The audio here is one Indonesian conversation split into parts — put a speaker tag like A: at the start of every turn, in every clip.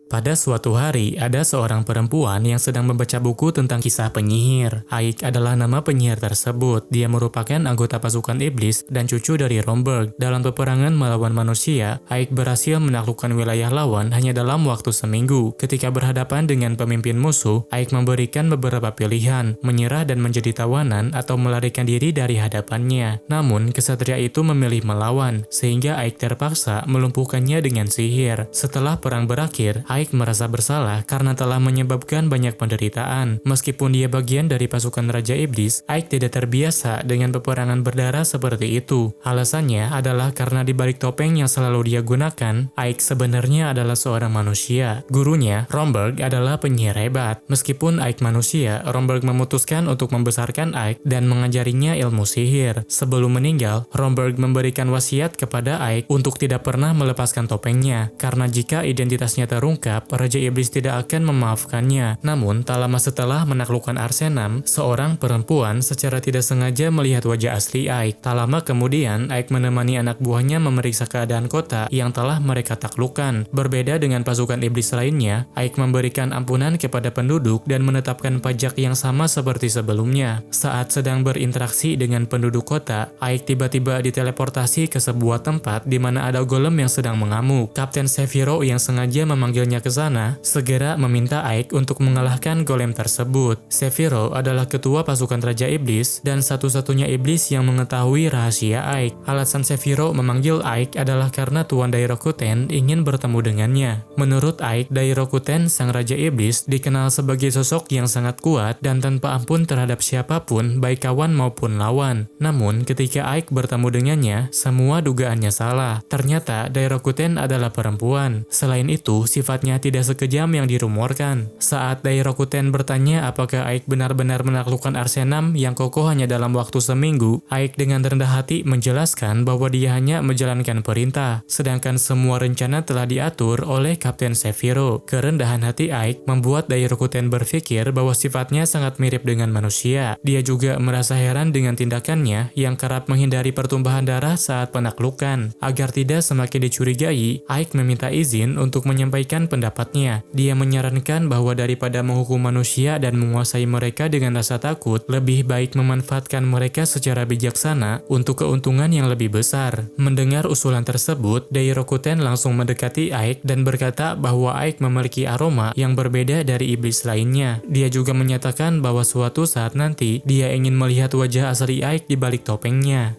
A: Pada suatu hari, ada seorang perempuan yang sedang membaca buku tentang kisah penyihir. Aik adalah nama penyihir tersebut. Dia merupakan anggota pasukan iblis dan cucu dari Romberg. Dalam peperangan melawan manusia, Aik berhasil menaklukkan wilayah lawan hanya dalam waktu seminggu. Ketika berhadapan dengan pemimpin musuh, Aik memberikan beberapa pilihan, menyerah dan menjadi tawanan atau melarikan diri dari hadapannya. Namun, kesatria itu memilih melawan, sehingga Aik terpaksa melumpuhkannya dengan sihir. Setelah perang berakhir, Aik merasa bersalah karena telah menyebabkan banyak penderitaan. Meskipun dia bagian dari pasukan Raja Iblis, Aik tidak terbiasa dengan peperangan berdarah seperti itu. Alasannya adalah karena di balik topeng yang selalu dia gunakan, Aik sebenarnya adalah seorang manusia. Gurunya, Romberg, adalah penyihir hebat. Meskipun Aik manusia, Romberg memutuskan untuk membesarkan Aik dan mengajarinya ilmu sihir. Sebelum meninggal, Romberg memberikan wasiat kepada Aik untuk tidak pernah melepaskan topengnya, karena jika identitasnya terungkap, Raja Iblis tidak akan memaafkannya. Namun, tak lama setelah menaklukkan Arsenam, seorang perempuan secara tidak sengaja melihat wajah asli Aik. Tak lama kemudian, Aik menemani anak buahnya memeriksa keadaan kota yang telah mereka taklukkan. Berbeda dengan pasukan iblis lainnya, Aik memberikan ampunan kepada penduduk dan menetapkan pajak yang sama seperti sebelumnya. Saat sedang berinteraksi dengan penduduk kota, Aik tiba-tiba diteleportasi ke sebuah tempat di mana ada golem yang sedang mengamuk. Kapten Seviro yang sengaja memanggilnya ke sana, segera meminta Aik untuk mengalahkan golem tersebut. Seviro adalah ketua pasukan Raja Iblis dan satu-satunya iblis yang mengetahui rahasia Aik. Alasan Seviro memanggil Aik adalah karena Tuan Dairokuten ingin bertemu dengannya. Menurut Aik, Dairokuten, sang Raja Iblis, dikenal sebagai sosok yang sangat kuat dan tanpa ampun terhadap siapapun, baik kawan maupun lawan. Namun, ketika Aik bertemu dengannya, semua dugaannya salah. Ternyata Dairokuten adalah perempuan. Selain itu, sifatnya tidak sekejam yang dirumorkan. Saat Dairokuten bertanya apakah Aik benar-benar menaklukkan Arsenam yang kokoh hanya dalam waktu seminggu, Aik dengan rendah hati menjelaskan bahwa dia hanya menjalankan perintah, sedangkan semua rencana telah diatur oleh Kapten Seviro. Kerendahan hati Aik membuat Dairokuten berpikir bahwa sifatnya sangat mirip dengan manusia. Dia juga merasa heran dengan tindakannya yang kerap menghindari pertumpahan darah saat penaklukan. Agar tidak semakin dicurigai, Aik meminta izin untuk menyampaikan pendapatnya. Dia menyarankan bahwa daripada menghukum manusia dan menguasai mereka dengan rasa takut, lebih baik memanfaatkan mereka secara bijaksana untuk keuntungan yang lebih besar. Mendengar usulan tersebut, Dairokuten langsung mendekati Aik dan berkata bahwa Aik memiliki aroma yang berbeda dari iblis lainnya. Dia juga menyatakan bahwa suatu saat nanti dia ingin melihat wajah asli Aik di balik topengnya.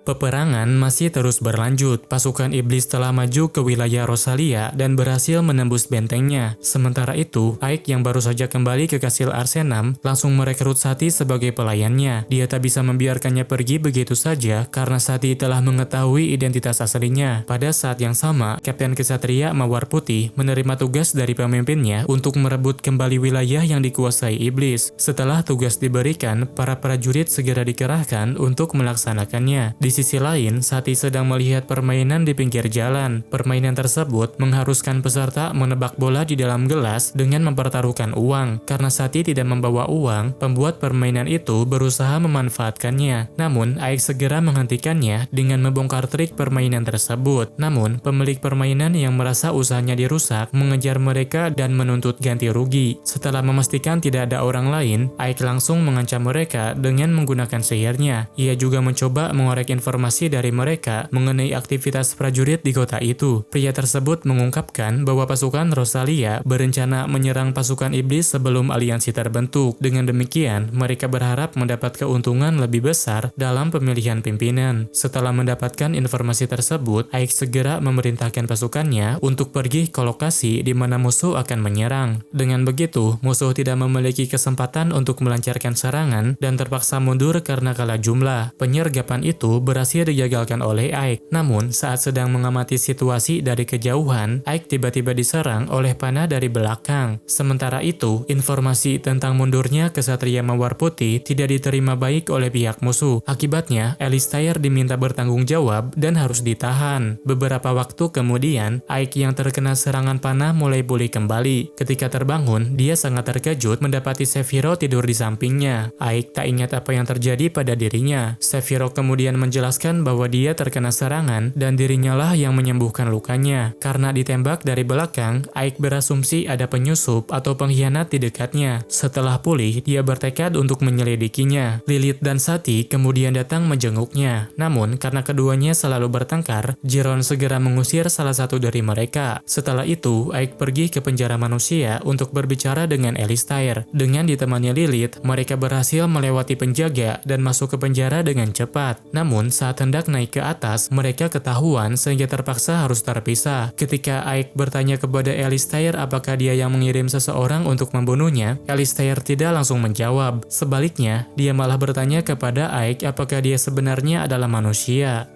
A: Peperangan masih terus berlanjut. Pasukan iblis telah maju ke wilayah Rosalia dan berhasil menembus bentengnya. Sementara itu, Aik yang baru saja kembali ke kastil Arsenam langsung merekrut Sati sebagai pelayannya. Dia tak bisa membiarkannya pergi begitu saja karena Sati telah mengetahui identitas aslinya. Pada saat yang sama, Kapten Kesatria Mawar Putih menerima tugas dari pemimpinnya untuk merebut kembali wilayah yang dikuasai iblis. Setelah tugas diberikan, para prajurit segera dikerahkan untuk melaksanakannya. Di sisi lain, Sati sedang melihat permainan di pinggir jalan. Permainan tersebut mengharuskan peserta menebak bola di dalam gelas dengan mempertaruhkan uang. Karena Sati tidak membawa uang, pembuat permainan itu berusaha memanfaatkannya. Namun, Aik segera menghentikannya dengan membongkar trik permainan tersebut. Namun, pemilik permainan yang merasa usahanya dirusak mengejar mereka dan menuntut ganti rugi. Setelah memastikan tidak ada orang lain, Aik langsung mengancam mereka dengan menggunakan sihirnya. Ia juga mencoba mengorek informasi dari mereka mengenai aktivitas prajurit di kota itu. Pria tersebut mengungkapkan bahwa pasukan Rosalia berencana menyerang pasukan iblis sebelum aliansi terbentuk. Dengan demikian, mereka berharap mendapat keuntungan lebih besar dalam pemilihan pimpinan. Setelah mendapatkan informasi tersebut, Aik segera memerintahkan pasukannya untuk pergi ke lokasi di mana musuh akan menyerang. Dengan begitu, musuh tidak memiliki kesempatan untuk melancarkan serangan dan terpaksa mundur karena kalah jumlah. Penyergapan itu berhasil digagalkan oleh Aik. Namun, saat sedang mengamati situasi dari kejauhan, Aik tiba-tiba diserang oleh panah dari belakang. Sementara itu, informasi tentang mundurnya Kesatria Mawar Putih tidak diterima baik oleh pihak musuh. Akibatnya, Alistair diminta bertanggung jawab dan harus ditahan. Beberapa waktu kemudian, Aik yang terkena serangan panah mulai pulih kembali. Ketika terbangun, dia sangat terkejut mendapati Seviro tidur di sampingnya. Aik tak ingat apa yang terjadi pada dirinya. Seviro kemudian menjawab menjelaskan bahwa dia terkena serangan dan dirinya lah yang menyembuhkan lukanya. Karena ditembak dari belakang, Ike berasumsi ada penyusup atau pengkhianat di dekatnya. Setelah pulih, dia bertekad untuk menyelidikinya. Lilith dan Sati kemudian datang menjenguknya. Namun, karena keduanya selalu bertengkar, Jiron segera mengusir salah satu dari mereka. Setelah itu, Ike pergi ke penjara manusia untuk berbicara dengan Alistair. Dengan ditemani Lilith, mereka berhasil melewati penjaga dan masuk ke penjara dengan cepat. Namun, saat hendak naik ke atas, mereka ketahuan sehingga terpaksa harus terpisah. Ketika Ike bertanya kepada Alistair apakah dia yang mengirim seseorang untuk membunuhnya, Alistair tidak langsung menjawab. Sebaliknya, dia malah bertanya kepada Ike apakah dia sebenarnya adalah manusia.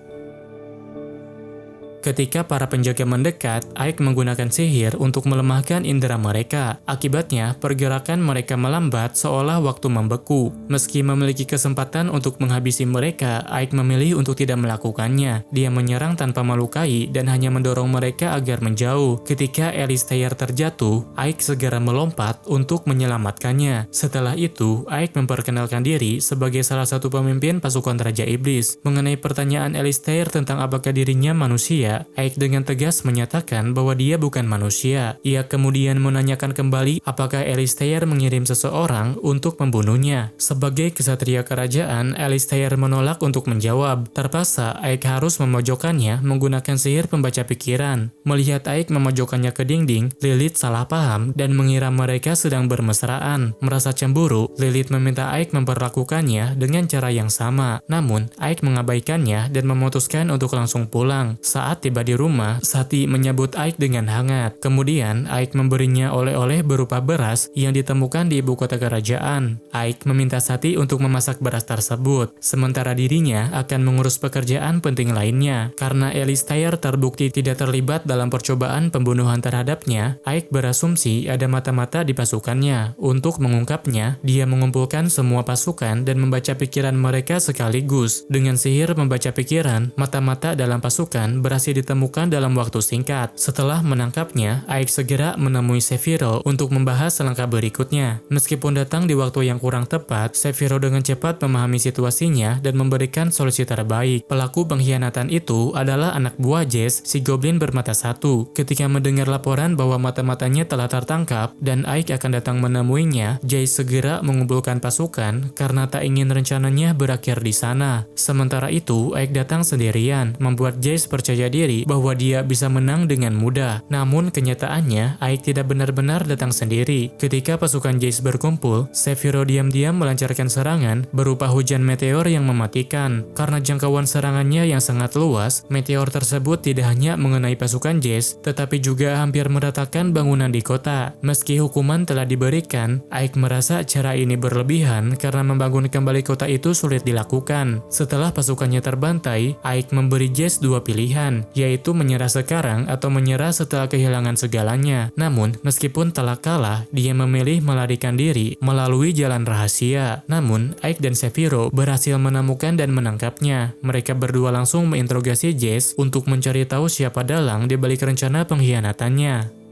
A: Ketika para penjaga mendekat, Ike menggunakan sihir untuk melemahkan indera mereka. Akibatnya, pergerakan mereka melambat seolah waktu membeku. Meski memiliki kesempatan untuk menghabisi mereka, Ike memilih untuk tidak melakukannya. Dia menyerang tanpa melukai dan hanya mendorong mereka agar menjauh. Ketika Alistair terjatuh, Ike segera melompat untuk menyelamatkannya. Setelah itu, Ike memperkenalkan diri sebagai salah satu pemimpin pasukan Raja Iblis. Mengenai pertanyaan Alistair tentang apakah dirinya manusia, Ike dengan tegas menyatakan bahwa dia bukan manusia. Ia kemudian menanyakan kembali apakah Alistair mengirim seseorang untuk membunuhnya. Sebagai kesatria kerajaan, Alistair menolak untuk menjawab. Terpaksa, Ike harus memojokkannya menggunakan sihir pembaca pikiran. Melihat Ike memojokkannya ke dinding, Lilith salah paham dan mengira mereka sedang bermesraan. Merasa cemburu, Lilith meminta Ike memperlakukannya dengan cara yang sama. Namun, Ike mengabaikannya dan memutuskan untuk langsung pulang. Saat tiba di rumah, Sati menyambut Ike dengan hangat. Kemudian, Ike memberinya oleh-oleh berupa beras yang ditemukan di ibu kota kerajaan. Ike meminta Sati untuk memasak beras tersebut, sementara dirinya akan mengurus pekerjaan penting lainnya. Karena Alistair terbukti tidak terlibat dalam percobaan pembunuhan terhadapnya, Ike berasumsi ada mata-mata di pasukannya. Untuk mengungkapnya, dia mengumpulkan semua pasukan dan membaca pikiran mereka sekaligus. Dengan sihir membaca pikiran, mata-mata dalam pasukan berhasil ditemukan dalam waktu singkat. Setelah menangkapnya, Ike segera menemui Sephiroth untuk membahas selangkah berikutnya. Meskipun datang di waktu yang kurang tepat, Sephiroth dengan cepat memahami situasinya dan memberikan solusi terbaik. Pelaku pengkhianatan itu adalah anak buah Jess, si goblin bermata satu. Ketika mendengar laporan bahwa mata-matanya telah tertangkap dan Ike akan datang menemuinya, Jess segera mengumpulkan pasukan karena tak ingin rencananya berakhir di sana. Sementara itu, Ike datang sendirian, membuat Jess percaya diri bahwa dia bisa menang dengan mudah. Namun kenyataannya, Ike tidak benar-benar datang sendiri. Ketika pasukan Jayce berkumpul, Sephiroth diam-diam melancarkan serangan berupa hujan meteor yang mematikan. Karena jangkauan serangannya yang sangat luas, meteor tersebut tidak hanya mengenai pasukan Jayce, tetapi juga hampir meratakan bangunan di kota. Meski hukuman telah diberikan, Ike merasa cara ini berlebihan karena membangun kembali kota itu sulit dilakukan. Setelah pasukannya terbantai, Ike memberi Jayce dua pilihan, yaitu menyerah sekarang atau menyerah setelah kehilangan segalanya. Namun, meskipun telah kalah, dia memilih melarikan diri melalui jalan rahasia. Namun, Ike dan Sephiroth berhasil menemukan dan menangkapnya. Mereka berdua langsung menginterogasi Jayce untuk mencari tahu siapa dalang di balik rencana pengkhianatannya.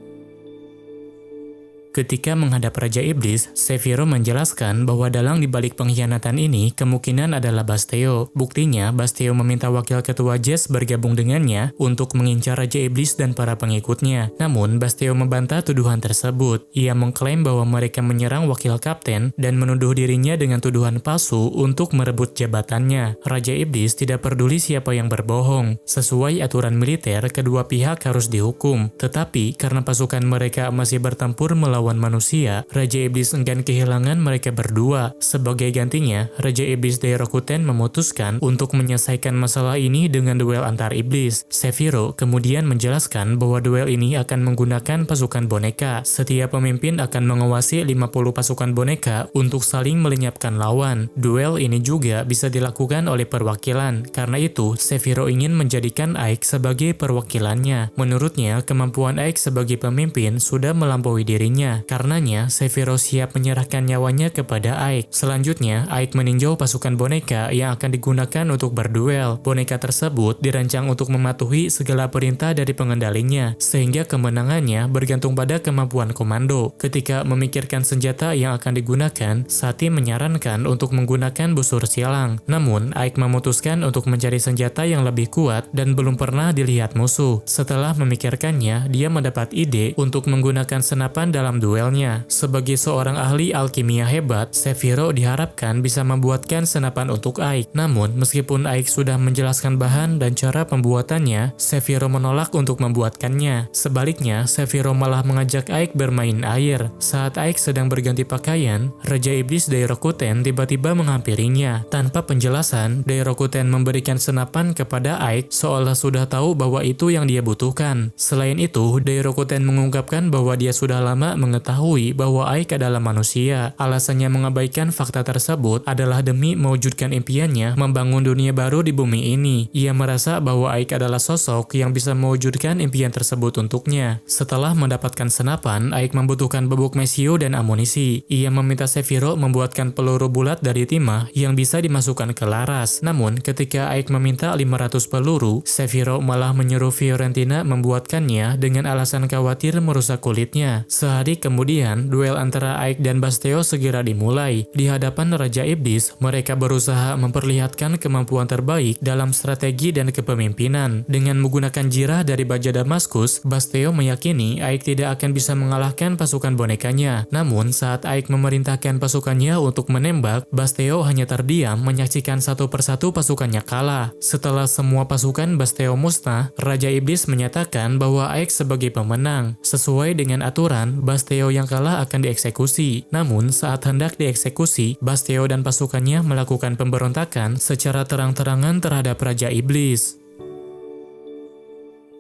A: Ketika menghadap Raja Iblis, Sephiroth menjelaskan bahwa dalang di balik pengkhianatan ini kemungkinan adalah Bastio. Buktinya, Bastio meminta wakil ketua Jess bergabung dengannya untuk mengincar Raja Iblis dan para pengikutnya. Namun, Bastio membantah tuduhan tersebut. Ia mengklaim bahwa mereka menyerang wakil kapten dan menuduh dirinya dengan tuduhan palsu untuk merebut jabatannya. Raja Iblis tidak peduli siapa yang berbohong. Sesuai aturan militer, kedua pihak harus dihukum. Tetapi, karena pasukan mereka masih bertempur melawan manusia, Raja Iblis enggan kehilangan mereka berdua. Sebagai gantinya, Raja Iblis dari Rakuten memutuskan untuk menyelesaikan masalah ini dengan duel antar iblis. Sephiroth kemudian menjelaskan bahwa duel ini akan menggunakan pasukan boneka. Setiap pemimpin akan mengawasi 50 pasukan boneka untuk saling melenyapkan lawan. Duel ini juga bisa dilakukan oleh perwakilan. Karena itu, Sephiroth ingin menjadikan Ike sebagai perwakilannya. Menurutnya, kemampuan Ike sebagai pemimpin sudah melampaui dirinya. pasukannya. Karenanya, Sephiroth siap menyerahkan nyawanya kepada Ike. Selanjutnya, Ike meninjau pasukan boneka yang akan digunakan untuk berduel. Boneka tersebut dirancang untuk mematuhi segala perintah dari pengendalinya, sehingga kemenangannya bergantung pada kemampuan komando. Ketika memikirkan senjata yang akan digunakan, Sati menyarankan untuk menggunakan busur silang. Namun, Ike memutuskan untuk mencari senjata yang lebih kuat dan belum pernah dilihat musuh. Setelah memikirkannya, dia mendapat ide untuk menggunakan senapan dalam duelnya. Sebagai seorang ahli alkimia hebat, Sephiroth diharapkan bisa membuatkan senapan untuk Ike. Namun, meskipun Ike sudah menjelaskan bahan dan cara pembuatannya, Sephiroth menolak untuk membuatkannya. Sebaliknya, Sephiroth malah mengajak Ike bermain air. Saat Ike sedang berganti pakaian, Raja Iblis Dairokuten tiba-tiba menghampirinya. Tanpa penjelasan, Dairokuten memberikan senapan kepada Ike seolah sudah tahu bahwa itu yang dia butuhkan. Selain itu, Dairokuten mengungkapkan bahwa dia sudah lama mengetahui bahwa Ike adalah manusia. Alasannya mengabaikan fakta tersebut adalah demi mewujudkan impiannya membangun dunia baru di bumi ini. Ia merasa bahwa Ike adalah sosok yang bisa mewujudkan impian tersebut untuknya. Setelah mendapatkan senapan, Ike membutuhkan bubuk mesio dan amunisi. Ia meminta Sephiroth membuatkan peluru bulat dari timah yang bisa dimasukkan ke laras. Namun, ketika Ike meminta 500 peluru, Sephiroth malah menyuruh Fiorentina membuatkannya dengan alasan khawatir merusak kulitnya. Sehari kemudian, duel antara Ike dan Basteo segera dimulai. Di hadapan Raja Iblis, mereka berusaha memperlihatkan kemampuan terbaik dalam strategi dan kepemimpinan. Dengan menggunakan jirah dari baja Damaskus, Basteo meyakini Ike tidak akan bisa mengalahkan pasukan bonekanya. Namun, saat Ike memerintahkan pasukannya untuk menembak, Basteo hanya terdiam menyaksikan satu persatu pasukannya kalah. Setelah semua pasukan Basteo musnah, Raja Iblis menyatakan bahwa Ike sebagai pemenang. Sesuai dengan aturan, Basteo yang kalah akan dieksekusi. Namun, saat hendak dieksekusi, Basteo dan pasukannya melakukan pemberontakan secara terang-terangan terhadap Raja Iblis.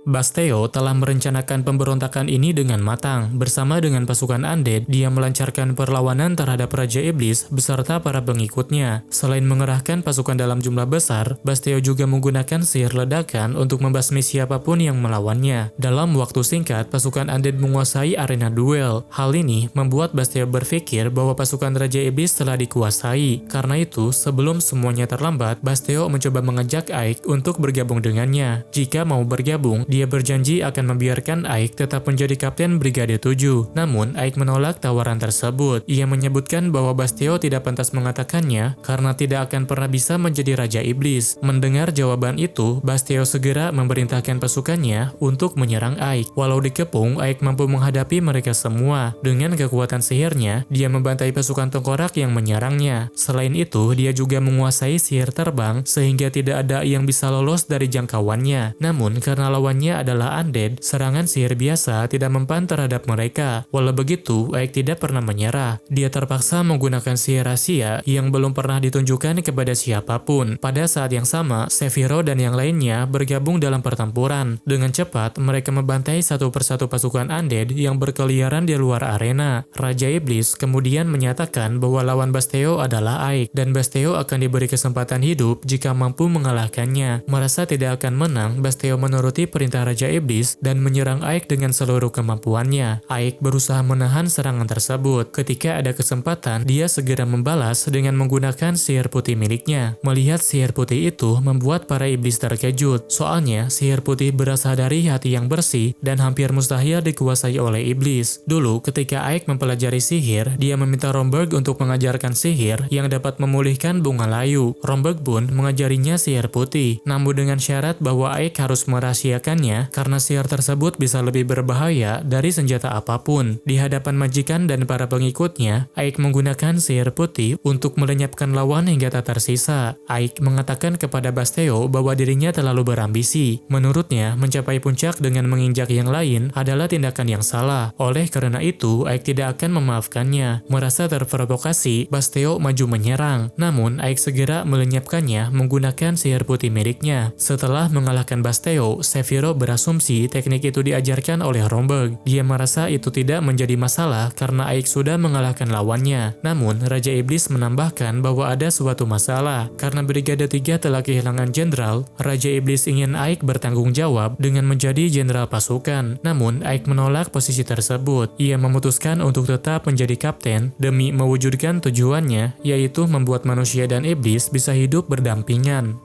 A: Basteo telah merencanakan pemberontakan ini dengan matang. Bersama dengan pasukan undead, dia melancarkan perlawanan terhadap Raja Iblis beserta para pengikutnya. Selain mengerahkan pasukan dalam jumlah besar, Basteo juga menggunakan sihir ledakan untuk membasmi siapapun yang melawannya. Dalam waktu singkat, pasukan undead menguasai arena duel. Hal ini membuat Basteo berpikir bahwa pasukan Raja Iblis telah dikuasai. Karena itu, sebelum semuanya terlambat, Basteo mencoba mengajak Ike untuk bergabung dengannya. Jika mau bergabung, dia berjanji akan membiarkan Ike tetap menjadi Kapten Brigade 7. Namun, Ike menolak tawaran tersebut. Ia menyebutkan bahwa Basteo tidak pantas mengatakannya karena tidak akan pernah bisa menjadi Raja Iblis. Mendengar jawaban itu, Basteo segera memerintahkan pasukannya untuk menyerang Ike. Walau dikepung, Ike mampu menghadapi mereka semua. Dengan kekuatan sihirnya, dia membantai pasukan tengkorak yang menyerangnya. Selain itu, dia juga menguasai sihir terbang sehingga tidak ada yang bisa lolos dari jangkauannya. Namun, karena lawannya adalah undead, serangan sihir biasa tidak mempan terhadap mereka. Walau begitu, Ike tidak pernah menyerah. Dia terpaksa menggunakan sihir rahasia yang belum pernah ditunjukkan kepada siapapun. Pada saat yang sama, Sephiroth dan yang lainnya bergabung dalam pertempuran. Dengan cepat, mereka membantai satu persatu pasukan undead yang berkeliaran di luar arena. Raja Iblis kemudian menyatakan bahwa lawan Basteo adalah Ike, dan Basteo akan diberi kesempatan hidup jika mampu mengalahkannya. Merasa tidak akan menang, Basteo menuruti perintah Raja Iblis dan menyerang Ike dengan seluruh kemampuannya. Ike berusaha menahan serangan tersebut. Ketika ada kesempatan, dia segera membalas dengan menggunakan sihir putih miliknya. Melihat sihir putih itu membuat para iblis terkejut. Soalnya, sihir putih berasal dari hati yang bersih dan hampir mustahil dikuasai oleh iblis. Dulu, ketika Ike mempelajari sihir, dia meminta Romberg untuk mengajarkan sihir yang dapat memulihkan bunga layu. Romberg pun mengajarinya sihir putih, namun dengan syarat bahwa Ike harus merahasiakan karena sihir tersebut bisa lebih berbahaya dari senjata apapun. Di hadapan majikan dan para pengikutnya, Ike menggunakan sihir putih untuk melenyapkan lawan hingga tak tersisa. Ike mengatakan kepada Basteo bahwa dirinya terlalu berambisi. Menurutnya, mencapai puncak dengan menginjak yang lain adalah tindakan yang salah. Oleh karena itu, Ike tidak akan memaafkannya. Merasa terprovokasi, Basteo maju menyerang. Namun, Ike segera melenyapkannya menggunakan sihir putih miliknya. Setelah mengalahkan Basteo, Sephiroth Dio berasumsi teknik itu diajarkan oleh Romberg. Dia merasa itu tidak menjadi masalah karena Aik sudah mengalahkan lawannya. Namun, Raja Iblis menambahkan bahwa ada suatu masalah. Karena Brigade 3 telah kehilangan jenderal, Raja Iblis ingin Aik bertanggung jawab dengan menjadi jenderal pasukan. Namun, Aik menolak posisi tersebut. Ia memutuskan untuk tetap menjadi kapten demi mewujudkan tujuannya, yaitu membuat manusia dan iblis bisa hidup berdampingan.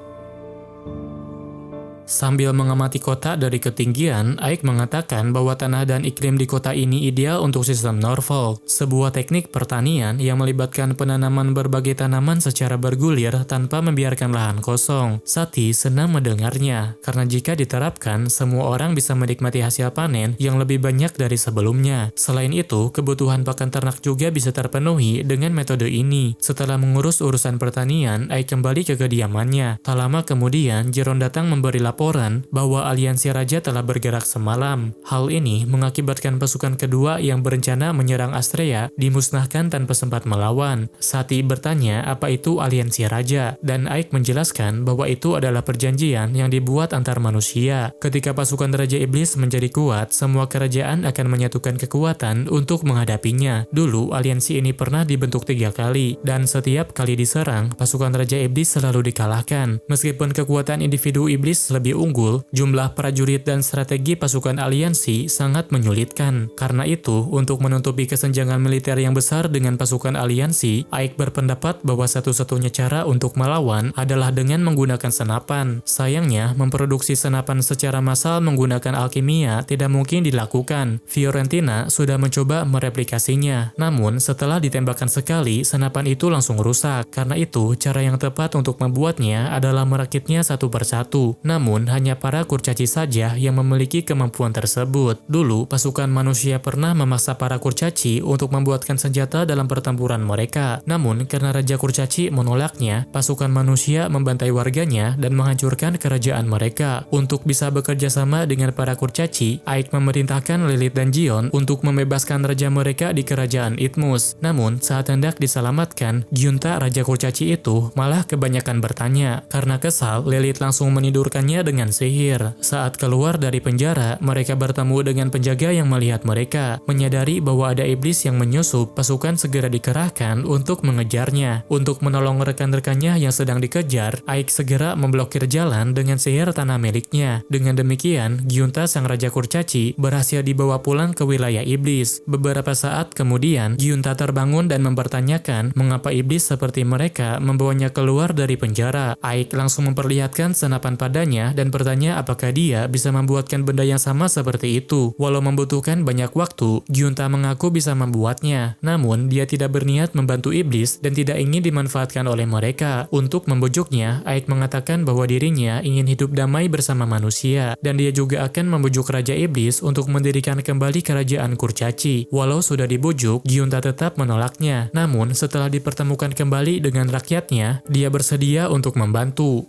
A: Sambil mengamati kota dari ketinggian, Aik mengatakan bahwa tanah dan iklim di kota ini ideal untuk sistem Norfolk, sebuah teknik pertanian yang melibatkan penanaman berbagai tanaman secara bergulir tanpa membiarkan lahan kosong. Sati senang mendengarnya, karena jika diterapkan, semua orang bisa menikmati hasil panen yang lebih banyak dari sebelumnya. Selain itu, kebutuhan pakan ternak juga bisa terpenuhi dengan metode ini. Setelah mengurus urusan pertanian, Aik kembali ke kediamannya. Tak lama kemudian, Jeron datang memberi laporan bahwa aliansi raja telah bergerak semalam. Hal ini mengakibatkan pasukan kedua yang berencana menyerang Astrea dimusnahkan tanpa sempat melawan. Sati bertanya apa itu aliansi raja, dan Aik menjelaskan bahwa itu adalah perjanjian yang dibuat antar manusia. Ketika pasukan Raja Iblis menjadi kuat, semua kerajaan akan menyatukan kekuatan untuk menghadapinya. Dulu, aliansi ini pernah dibentuk 3 kali, dan setiap kali diserang, pasukan Raja Iblis selalu dikalahkan. Meskipun kekuatan individu iblis lebih unggul, jumlah prajurit dan strategi pasukan aliansi sangat menyulitkan. Karena itu, untuk menutupi kesenjangan militer yang besar dengan pasukan aliansi, Aik berpendapat bahwa satu-satunya cara untuk melawan adalah dengan menggunakan senapan. Sayangnya, memproduksi senapan secara massal menggunakan alkimia tidak mungkin dilakukan. Fiorentina sudah mencoba mereplikasinya, namun setelah ditembakkan sekali, senapan itu langsung rusak. Karena itu, cara yang tepat untuk membuatnya adalah merakitnya satu persatu. Namun, hanya para kurcaci saja yang memiliki kemampuan tersebut. Dulu, pasukan manusia pernah memaksa para kurcaci untuk membuatkan senjata dalam pertempuran mereka. Namun, karena Raja Kurcaci menolaknya, pasukan manusia membantai warganya dan menghancurkan kerajaan mereka. Untuk bisa bekerja sama dengan para kurcaci, Aik memerintahkan Lilith dan Gion untuk membebaskan raja mereka di kerajaan Itmus. Namun, saat hendak diselamatkan, Giunta Raja Kurcaci itu malah kebanyakan bertanya. Karena kesal, Lilith langsung menidurkannya dengan sihir. Saat keluar dari penjara, mereka bertemu dengan penjaga yang melihat mereka. Menyadari bahwa ada iblis yang menyusup, pasukan segera dikerahkan untuk mengejarnya. Untuk menolong rekan-rekannya yang sedang dikejar, Aik segera memblokir jalan dengan sihir tanah miliknya. Dengan demikian, Giunta sang Raja Kurcaci berhasil dibawa pulang ke wilayah iblis. Beberapa saat kemudian, Giunta terbangun dan mempertanyakan mengapa iblis seperti mereka membawanya keluar dari penjara. Aik langsung memperlihatkan senapan padanya dan bertanya apakah dia bisa membuatkan benda yang sama seperti itu. Walau membutuhkan banyak waktu, Giunta mengaku bisa membuatnya. Namun, dia tidak berniat membantu iblis dan tidak ingin dimanfaatkan oleh mereka. Untuk membujuknya, Aik mengatakan bahwa dirinya ingin hidup damai bersama manusia, dan dia juga akan membujuk Raja Iblis untuk mendirikan kembali kerajaan Kurcaci. Walau sudah dibujuk, Giunta tetap menolaknya. Namun, setelah dipertemukan kembali dengan rakyatnya, dia bersedia untuk membantu.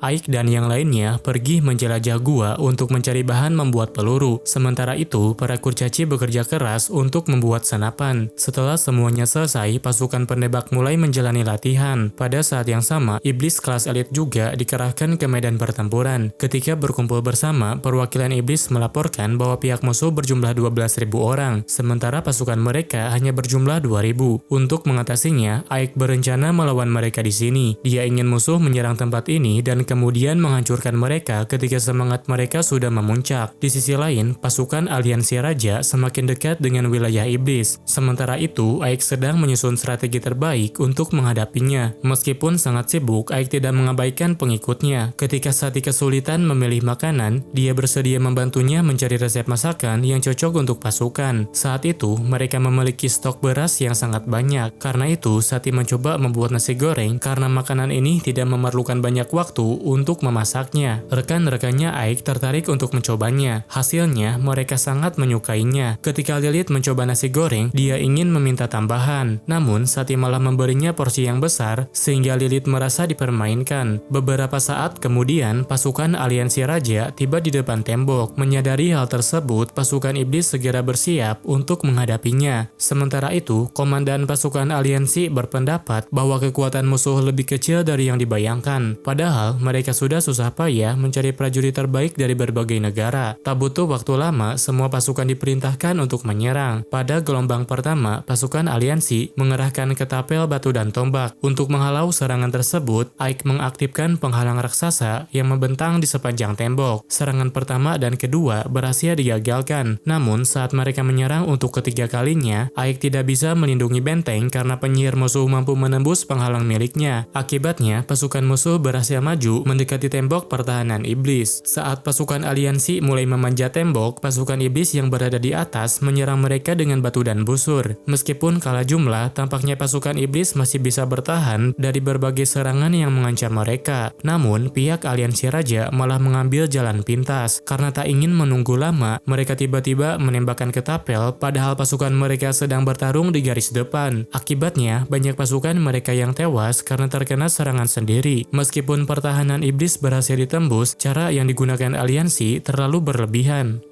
A: Aik dan yang lainnya pergi menjelajah gua untuk mencari bahan membuat peluru. Sementara itu, para kurcaci bekerja keras untuk membuat senapan. Setelah semuanya selesai, pasukan penembak mulai menjalani latihan. Pada saat yang sama, iblis kelas elit juga dikerahkan ke medan pertempuran. Ketika berkumpul bersama, perwakilan iblis melaporkan bahwa pihak musuh berjumlah 12.000 orang, sementara pasukan mereka hanya berjumlah 2.000. Untuk mengatasinya, Aik berencana melawan mereka di sini. Dia ingin musuh menyerang tempat ini dan kemudian menghancurkan mereka ketika semangat mereka sudah memuncak. Di sisi lain, pasukan aliansi raja semakin dekat dengan wilayah iblis. Sementara itu, Aik sedang menyusun strategi terbaik untuk menghadapinya. Meskipun sangat sibuk, Aik tidak mengabaikan pengikutnya. Ketika Sati kesulitan memilih makanan, dia bersedia membantunya mencari resep masakan yang cocok untuk pasukan. Saat itu, mereka memiliki stok beras yang sangat banyak. Karena itu, Sati mencoba membuat nasi goreng karena makanan ini tidak memerlukan banyak waktu untuk memasaknya. Rekan-rekannya Aik tertarik untuk mencobanya. Hasilnya, mereka sangat menyukainya. Ketika Lilith mencoba nasi goreng, dia ingin meminta tambahan. Namun, Sati malah memberinya porsi yang besar, sehingga Lilith merasa dipermainkan. Beberapa saat kemudian, pasukan aliansi raja tiba di depan tembok. Menyadari hal tersebut, pasukan iblis segera bersiap untuk menghadapinya. Sementara itu, komandan pasukan aliansi berpendapat bahwa kekuatan musuh lebih kecil dari yang dibayangkan. Padahal, mereka sudah susah payah mencari prajurit terbaik dari berbagai negara. Tak butuh waktu lama, semua pasukan diperintahkan untuk menyerang. Pada gelombang pertama, pasukan aliansi mengerahkan ketapel, batu, dan tombak. Untuk menghalau serangan tersebut, Ike mengaktifkan penghalang raksasa yang membentang di sepanjang tembok. Serangan pertama dan kedua berhasil digagalkan. Namun, saat mereka menyerang untuk ketiga kalinya, Ike tidak bisa melindungi benteng karena penyihir musuh mampu menembus penghalang miliknya. Akibatnya, pasukan musuh berhasil maju mendekati tembok pertahanan iblis. Saat pasukan aliansi mulai memanjat tembok, pasukan iblis yang berada di atas menyerang mereka dengan batu dan busur. Meskipun kalah jumlah, tampaknya pasukan iblis masih bisa bertahan dari berbagai serangan yang mengancam mereka. Namun, pihak aliansi raja malah mengambil jalan pintas. Karena tak ingin menunggu lama, mereka tiba-tiba menembakkan ketapel padahal pasukan mereka sedang bertarung di garis depan. Akibatnya, banyak pasukan mereka yang tewas karena terkena serangan sendiri. Meskipun pertahanan iblis berhasil ditembus, cara yang digunakan aliansi terlalu berlebihan.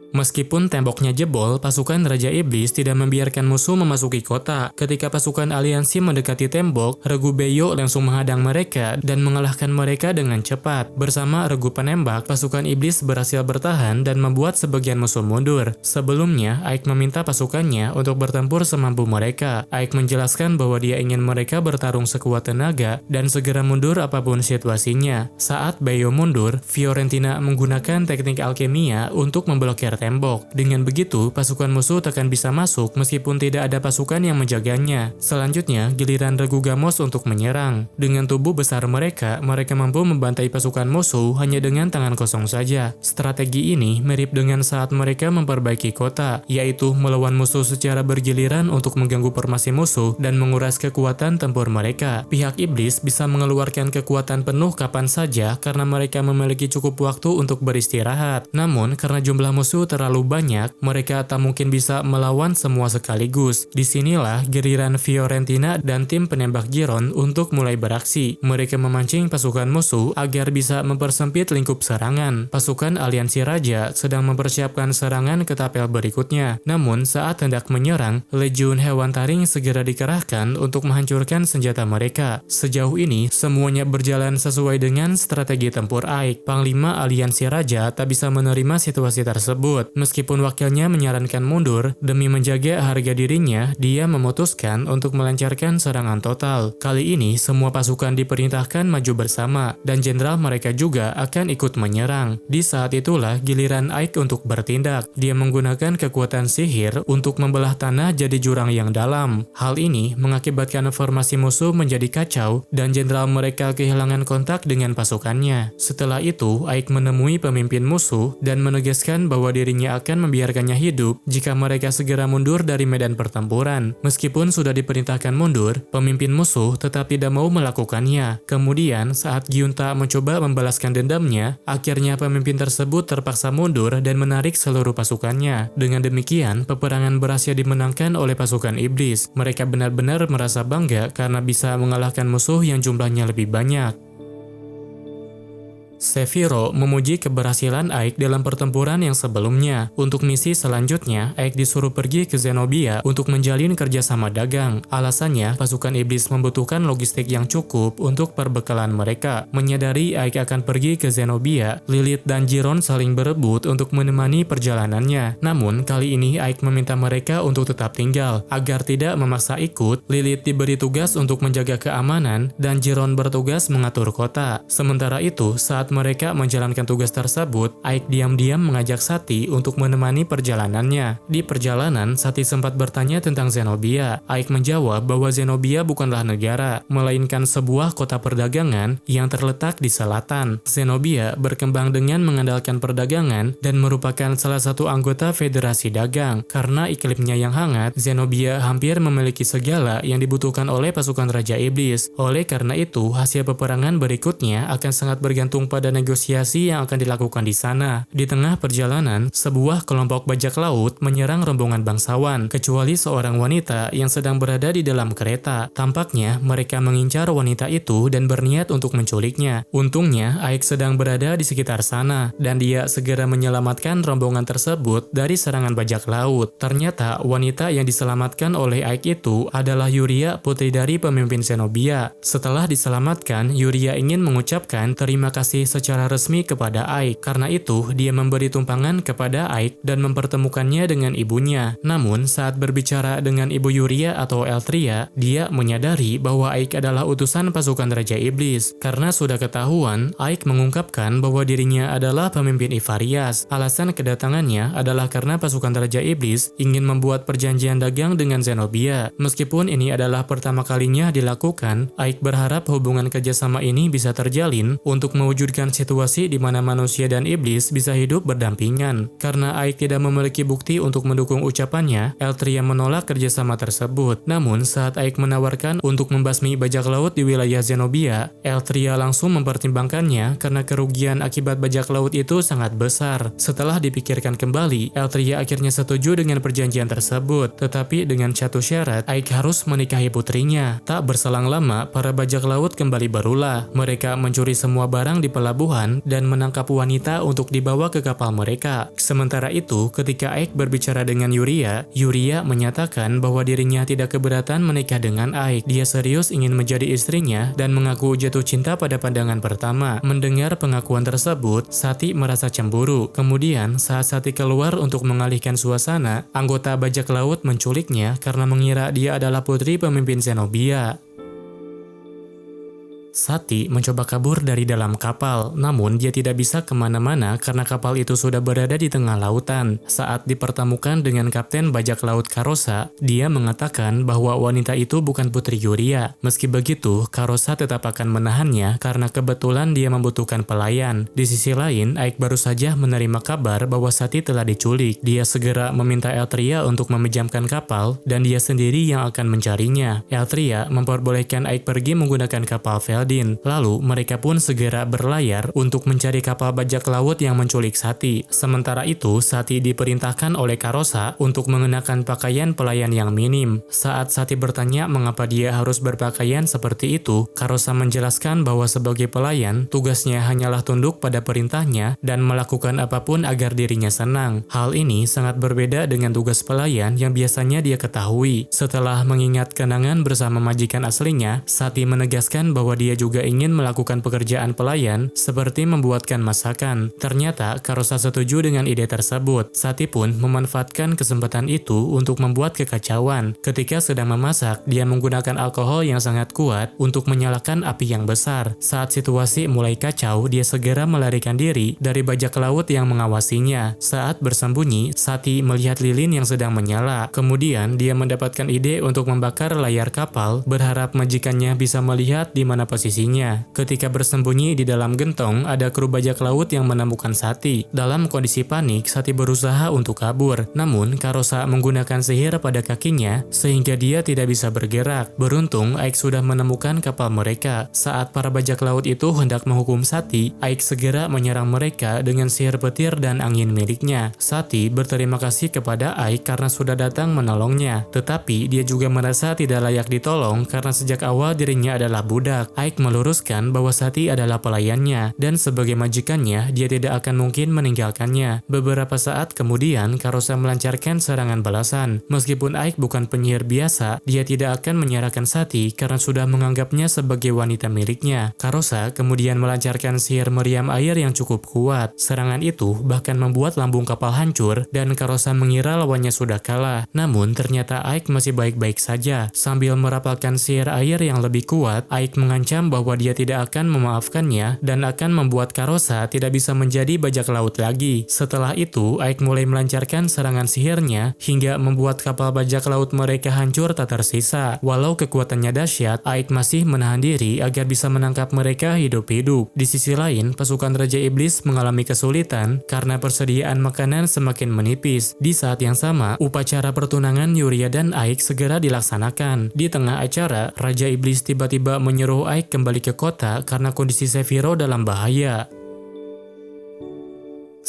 A: Meskipun temboknya jebol, pasukan Raja Iblis tidak membiarkan musuh memasuki kota. Ketika pasukan aliansi mendekati tembok, Regu Beyo langsung menghadang mereka dan mengalahkan mereka dengan cepat. Bersama Regu Penembak, pasukan Iblis berhasil bertahan dan membuat sebagian musuh mundur. Sebelumnya, Ike meminta pasukannya untuk bertempur semampu mereka. Ike menjelaskan bahwa dia ingin mereka bertarung sekuat tenaga dan segera mundur apapun situasinya. Saat Beyo mundur, Fiorentina menggunakan teknik alkemia untuk memblokir tembok. Dengan begitu, pasukan musuh takkan bisa masuk meskipun tidak ada pasukan yang menjaganya. Selanjutnya, giliran Regu Gamos untuk menyerang. Dengan tubuh besar mereka mampu membantai pasukan musuh hanya dengan tangan kosong saja. Strategi ini mirip dengan saat mereka memperbaiki kota, yaitu melawan musuh secara bergiliran untuk mengganggu formasi musuh dan menguras kekuatan tempur mereka. Pihak iblis bisa mengeluarkan kekuatan penuh kapan saja karena mereka memiliki cukup waktu untuk beristirahat. Namun, karena jumlah musuh terlalu banyak, mereka tak mungkin bisa melawan semua sekaligus. Disinilah giliran Fiorentina dan tim penembak Giron untuk mulai beraksi. Mereka memancing pasukan musuh agar bisa mempersempit lingkup serangan. Pasukan aliansi raja sedang mempersiapkan serangan ke tapel berikutnya. Namun, saat hendak menyerang, Legiun Hewan Taring segera dikerahkan untuk menghancurkan senjata mereka. Sejauh ini, semuanya berjalan sesuai dengan strategi tempur Ike. Panglima aliansi raja tak bisa menerima situasi tersebut. Meskipun wakilnya menyarankan mundur, demi menjaga harga dirinya, dia memutuskan untuk melancarkan serangan total. Kali ini, semua pasukan diperintahkan maju bersama, dan jenderal mereka juga akan ikut menyerang. Di saat itulah giliran Ike untuk bertindak. Dia menggunakan kekuatan sihir untuk membelah tanah jadi jurang yang dalam. Hal ini mengakibatkan formasi musuh menjadi kacau, dan jenderal mereka kehilangan kontak dengan pasukannya. Setelah itu, Ike menemui pemimpin musuh dan menegaskan bahwa dirinya akan membiarkannya hidup jika mereka segera mundur dari medan pertempuran. Meskipun sudah diperintahkan mundur, pemimpin musuh tetap tidak mau melakukannya. Kemudian, saat Giunta mencoba membalaskan dendamnya, akhirnya pemimpin tersebut terpaksa mundur dan menarik seluruh pasukannya. Dengan demikian, peperangan berhasil dimenangkan oleh pasukan iblis. Mereka benar-benar merasa bangga karena bisa mengalahkan musuh yang jumlahnya lebih banyak. Sephiroth memuji keberhasilan Ike dalam pertempuran yang sebelumnya. Untuk misi selanjutnya, Ike disuruh pergi ke Zenobia untuk menjalin kerjasama dagang. Alasannya, pasukan iblis membutuhkan logistik yang cukup untuk perbekalan mereka. Menyadari Ike akan pergi ke Zenobia, Lilith dan Giron saling berebut untuk menemani perjalanannya. Namun, kali ini Ike meminta mereka untuk tetap tinggal. Agar tidak memaksa ikut, Lilith diberi tugas untuk menjaga keamanan dan Giron bertugas mengatur kota. Sementara itu, saat mereka menjalankan tugas tersebut, Ike diam-diam mengajak Sati untuk menemani perjalanannya. Di perjalanan, Sati sempat bertanya tentang Zenobia. Ike menjawab bahwa Zenobia bukanlah negara, melainkan sebuah kota perdagangan yang terletak di selatan. Zenobia berkembang dengan mengandalkan perdagangan dan merupakan salah satu anggota Federasi Dagang. Karena iklimnya yang hangat, Zenobia hampir memiliki segala yang dibutuhkan oleh pasukan Raja Iblis. Oleh karena itu, hasil peperangan berikutnya akan sangat bergantung pada pada negosiasi yang akan dilakukan di sana. Di tengah perjalanan, sebuah kelompok bajak laut menyerang rombongan bangsawan, kecuali seorang wanita yang sedang berada di dalam kereta. Tampaknya mereka mengincar wanita itu dan berniat untuk menculiknya. Untungnya, Aik sedang berada di sekitar sana, dan dia segera menyelamatkan rombongan tersebut dari serangan bajak laut. Ternyata, wanita yang diselamatkan oleh Aik itu adalah Yuria, putri dari pemimpin Zenobia. Setelah diselamatkan, Yuria ingin mengucapkan terima kasih secara resmi kepada Aik. Karena itu, dia memberi tumpangan kepada Aik dan mempertemukannya dengan ibunya. Namun, saat berbicara dengan ibu Yuria atau Eltria, dia menyadari bahwa Aik adalah utusan pasukan Raja Iblis. Karena sudah ketahuan, Aik mengungkapkan bahwa dirinya adalah pemimpin Ifarias. Alasan kedatangannya adalah karena pasukan Raja Iblis ingin membuat perjanjian dagang dengan Zenobia. Meskipun ini adalah pertama kalinya dilakukan, Aik berharap hubungan kerjasama ini bisa terjalin untuk mewujudkan situasi di mana manusia dan iblis bisa hidup berdampingan. Karena Aik tidak memiliki bukti untuk mendukung ucapannya, Eltria menolak kerjasama tersebut. Namun, saat Aik menawarkan untuk membasmi bajak laut di wilayah Zenobia, Eltria langsung mempertimbangkannya karena kerugian akibat bajak laut itu sangat besar. Setelah dipikirkan kembali, Eltria akhirnya setuju dengan perjanjian tersebut. Tetapi dengan satu syarat, Aik harus menikahi putrinya. Tak berselang lama, para bajak laut kembali berulah. Mereka mencuri semua barang di pelabuhan dan menangkap wanita untuk dibawa ke kapal mereka. Sementara itu, ketika Aik berbicara dengan Yuria, Yuria menyatakan bahwa dirinya tidak keberatan menikah dengan Aik. Dia serius ingin menjadi istrinya dan mengaku jatuh cinta pada pandangan pertama. Mendengar pengakuan tersebut, Sati merasa cemburu. Kemudian, saat Sati keluar untuk mengalihkan suasana, anggota bajak laut menculiknya karena mengira dia adalah putri pemimpin Zenobia. Sati mencoba kabur dari dalam kapal, namun dia tidak bisa kemana-mana karena kapal itu sudah berada di tengah lautan. Saat dipertemukan dengan Kapten Bajak Laut Karosa, dia mengatakan bahwa wanita itu bukan putri Yuria. Meski begitu, Karosa tetap akan menahannya karena kebetulan dia membutuhkan pelayan. Di sisi lain, Aik baru saja menerima kabar bahwa Sati telah diculik. Dia segera meminta Eltria untuk memejamkan kapal dan dia sendiri yang akan mencarinya. Eltria memperbolehkan Aik pergi menggunakan kapal Veldin. Lalu mereka pun segera berlayar untuk mencari kapal bajak laut yang menculik Sati. Sementara itu, Sati diperintahkan oleh Karosa untuk mengenakan pakaian pelayan yang minim. Saat Sati bertanya mengapa dia harus berpakaian seperti itu, Karosa menjelaskan bahwa sebagai pelayan, tugasnya hanyalah tunduk pada perintahnya dan melakukan apapun agar dirinya senang. Hal ini sangat berbeda dengan tugas pelayan yang biasanya dia ketahui. Setelah mengingat kenangan bersama majikan aslinya, Sati menegaskan bahwa dia juga ingin melakukan pekerjaan pelayan seperti membuatkan masakan. Ternyata Karosa setuju dengan ide tersebut. Sati pun memanfaatkan kesempatan itu untuk membuat kekacauan. Ketika sedang memasak, dia menggunakan alkohol yang sangat kuat untuk menyalakan api yang besar. Saat situasi mulai kacau, dia segera melarikan diri dari bajak laut yang mengawasinya. Saat bersembunyi, Sati melihat lilin yang sedang menyala. Kemudian dia mendapatkan ide untuk membakar layar kapal, berharap majikannya bisa melihat di mana posisinya. Ketika bersembunyi di dalam gentong, ada kru bajak laut yang menemukan Sati. Dalam kondisi panik, Sati berusaha untuk kabur. Namun, Karosa menggunakan sihir pada kakinya sehingga dia tidak bisa bergerak. Beruntung, Aik sudah menemukan kapal mereka. Saat para bajak laut itu hendak menghukum Sati, Aik segera menyerang mereka dengan sihir petir dan angin miliknya. Sati berterima kasih kepada Aik karena sudah datang menolongnya. Tetapi, dia juga merasa tidak layak ditolong karena sejak awal dirinya adalah budak. Aik meluruskan bahwa Sati adalah pelayannya dan sebagai majikannya dia tidak akan mungkin meninggalkannya. Beberapa saat kemudian Karosa melancarkan serangan balasan. Meskipun Aik bukan penyihir biasa, dia tidak akan menyerahkan Sati karena sudah menganggapnya sebagai wanita miliknya. Karosa kemudian melancarkan sihir meriam air yang cukup kuat. Serangan itu bahkan membuat lambung kapal hancur dan Karosa mengira lawannya sudah kalah. Namun ternyata Aik masih baik-baik saja. Sambil merapalkan sihir air yang lebih kuat, Aik mengancam bahwa dia tidak akan memaafkannya dan akan membuat Karosa tidak bisa menjadi bajak laut lagi. Setelah itu, Aik mulai melancarkan serangan sihirnya hingga membuat kapal bajak laut mereka hancur tak tersisa. Walau kekuatannya dahsyat, Aik masih menahan diri agar bisa menangkap mereka hidup-hidup. Di sisi lain, pasukan Raja Iblis mengalami kesulitan karena persediaan makanan semakin menipis. Di saat yang sama, upacara pertunangan Yuria dan Aik segera dilaksanakan. Di tengah acara, Raja Iblis tiba-tiba menyuruh Aik kembali ke kota karena kondisi Sephiroth dalam bahaya.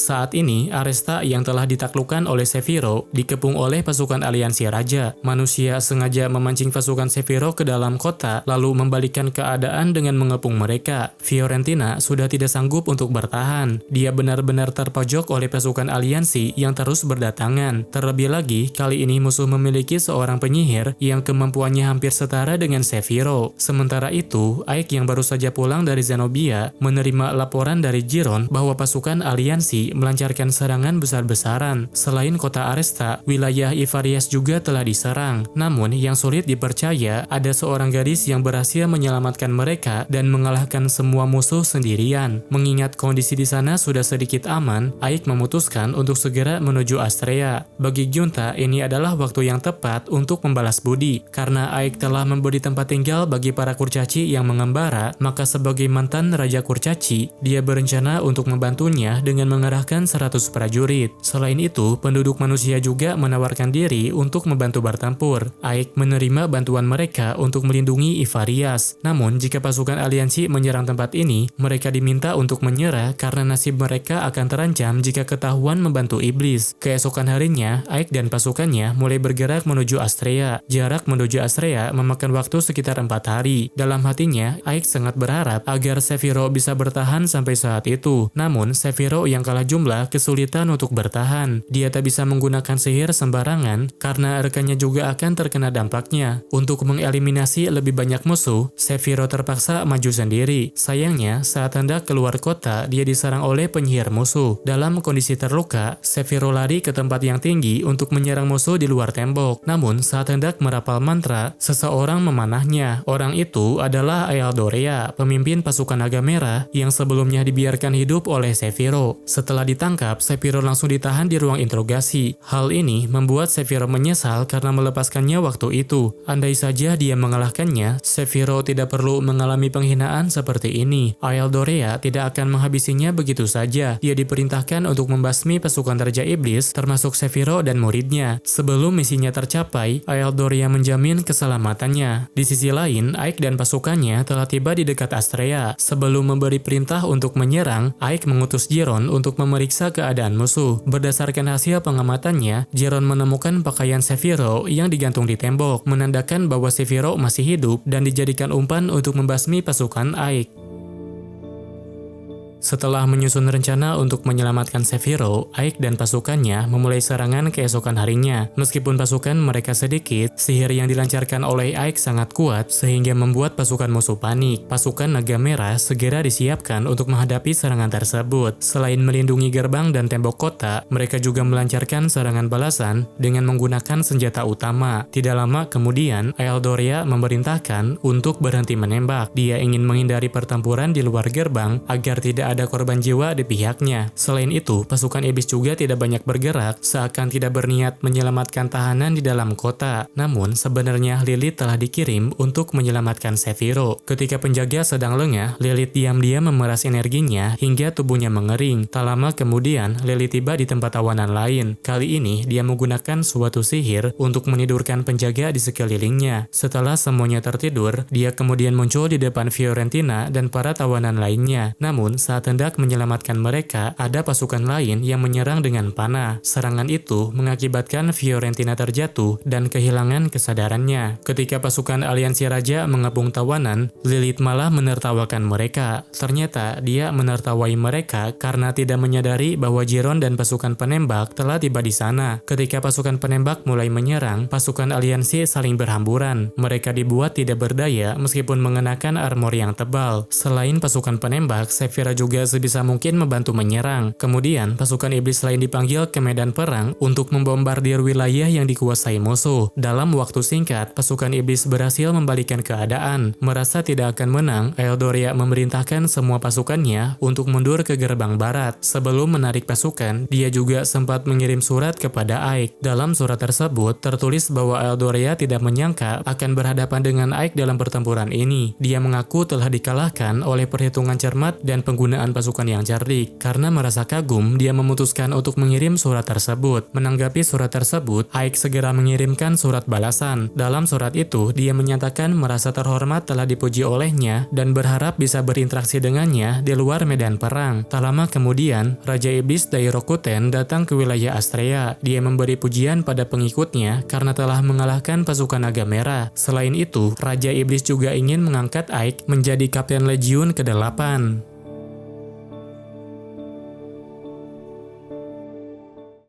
A: Saat ini, Aresta yang telah ditaklukkan oleh Sephiroth dikepung oleh pasukan aliansi raja. Manusia sengaja memancing pasukan Sephiroth ke dalam kota, lalu membalikkan keadaan dengan mengepung mereka. Fiorentina sudah tidak sanggup untuk bertahan. Dia benar-benar terpojok oleh pasukan aliansi yang terus berdatangan. Terlebih lagi, kali ini musuh memiliki seorang penyihir yang kemampuannya hampir setara dengan Sephiroth. Sementara itu, Ike yang baru saja pulang dari Zenobia menerima laporan dari Giron bahwa pasukan aliansi melancarkan serangan besar-besaran. Selain kota Aresta, wilayah Ivarias juga telah diserang. Namun, yang sulit dipercaya, ada seorang gadis yang berhasil menyelamatkan mereka dan mengalahkan semua musuh sendirian. Mengingat kondisi di sana sudah sedikit aman, Ike memutuskan untuk segera menuju Astrea. Bagi Giunta, ini adalah waktu yang tepat untuk membalas budi. Karena Ike telah memberi tempat tinggal bagi para kurcaci yang mengembara, maka sebagai mantan Raja Kurcaci, dia berencana untuk membantunya dengan mengerahkan 100 prajurit. Selain itu, penduduk manusia juga menawarkan diri untuk membantu bertempur. Ike menerima bantuan mereka untuk melindungi Ivarias. Namun, jika pasukan aliansi menyerang tempat ini, mereka diminta untuk menyerah karena nasib mereka akan terancam jika ketahuan membantu iblis. Keesokan harinya, Ike dan pasukannya mulai bergerak menuju Astrea. Jarak menuju Astrea memakan waktu sekitar 4 hari. Dalam hatinya, Ike sangat berharap agar Sephiroth bisa bertahan sampai saat itu. Namun, Sephiroth yang kalah jumlah kesulitan untuk bertahan. Dia tak bisa menggunakan sihir sembarangan karena rekannya juga akan terkena dampaknya. Untuk mengeliminasi lebih banyak musuh, Sephiroth terpaksa maju sendiri. Sayangnya, saat hendak keluar kota, dia diserang oleh penyihir musuh. Dalam kondisi terluka, Sephiroth lari ke tempat yang tinggi untuk menyerang musuh di luar tembok. Namun, saat hendak merapal mantra, seseorang memanahnya. Orang itu adalah Ealdorea, pemimpin pasukan naga merah yang sebelumnya dibiarkan hidup oleh Sephiroth. Setelah ditangkap, Sephiroth langsung ditahan di ruang interogasi. Hal ini membuat Sephiroth menyesal karena melepaskannya waktu itu. Andai saja dia mengalahkannya, Sephiroth tidak perlu mengalami penghinaan seperti ini. Ealdorea tidak akan menghabisinya begitu saja. Dia diperintahkan untuk membasmi pasukan Raja Iblis, termasuk Sephiroth dan muridnya. Sebelum misinya tercapai, Ealdorea menjamin keselamatannya. Di sisi lain, Ike dan pasukannya telah tiba di dekat Astrea. Sebelum memberi perintah untuk menyerang, Ike mengutus Giron untuk memeriksa keadaan musuh. Berdasarkan hasil pengamatannya, Giron menemukan pakaian Sephiroth yang digantung di tembok, menandakan bahwa Sephiroth masih hidup dan dijadikan umpan untuk membasmi pasukan Ike. Setelah menyusun rencana untuk menyelamatkan Sephiroth, Ike dan pasukannya memulai serangan keesokan harinya. Meskipun pasukan mereka sedikit, sihir yang dilancarkan oleh Ike sangat kuat sehingga membuat pasukan musuh panik. Pasukan naga merah segera disiapkan untuk menghadapi serangan tersebut. Selain melindungi gerbang dan tembok kota, mereka juga melancarkan serangan balasan dengan menggunakan senjata utama. Tidak lama kemudian, Ealdorea memerintahkan untuk berhenti menembak. Dia ingin menghindari pertempuran di luar gerbang agar tidak ada korban jiwa di pihaknya. Selain itu, pasukan iblis juga tidak banyak bergerak, seakan tidak berniat menyelamatkan tahanan di dalam kota. Namun, sebenarnya Lilith telah dikirim untuk menyelamatkan Sephiroth. Ketika penjaga sedang lengah, Lilith diam-diam memeras energinya hingga tubuhnya mengering. Tak lama kemudian, Lilith tiba di tempat tawanan lain. Kali ini, dia menggunakan suatu sihir untuk menidurkan penjaga di sekelilingnya. Setelah semuanya tertidur, dia kemudian muncul di depan Fiorentina dan para tawanan lainnya. Namun, saat hendak menyelamatkan mereka, ada pasukan lain yang menyerang dengan panah. Serangan itu mengakibatkan Fiorentina terjatuh dan kehilangan kesadarannya. Ketika pasukan aliansi raja mengepung tawanan, Lilith malah menertawakan mereka. Ternyata dia menertawai mereka karena tidak menyadari bahwa Giron dan pasukan penembak telah tiba di sana. Ketika pasukan penembak mulai menyerang, pasukan aliansi saling berhamburan. Mereka dibuat tidak berdaya meskipun mengenakan armor yang tebal. Selain pasukan penembak, Sephiroth juga sebisa mungkin membantu menyerang. Kemudian, pasukan iblis lain dipanggil ke medan perang untuk membombardir wilayah yang dikuasai musuh. Dalam waktu singkat, pasukan iblis berhasil membalikkan keadaan. Merasa tidak akan menang, Ealdorea memerintahkan semua pasukannya untuk mundur ke gerbang barat. Sebelum menarik pasukan, dia juga sempat mengirim surat kepada Ike. Dalam surat tersebut, tertulis bahwa Ealdorea tidak menyangka akan berhadapan dengan Ike dalam pertempuran ini. Dia mengaku telah dikalahkan oleh perhitungan cermat dan penggunaan pembinaan pasukan yang cerdik. Karena merasa kagum, dia memutuskan untuk mengirim surat tersebut. Menanggapi surat tersebut, Ike segera mengirimkan surat balasan. Dalam surat itu, dia menyatakan merasa terhormat telah dipuji olehnya dan berharap bisa berinteraksi dengannya di luar medan perang. Tak lama kemudian, Raja Iblis Dairokuten datang ke wilayah Astrea. Dia memberi pujian pada pengikutnya karena telah mengalahkan pasukan Naga Merah. Selain itu, Raja Iblis juga ingin mengangkat Ike menjadi Kapten Legiun ke-8.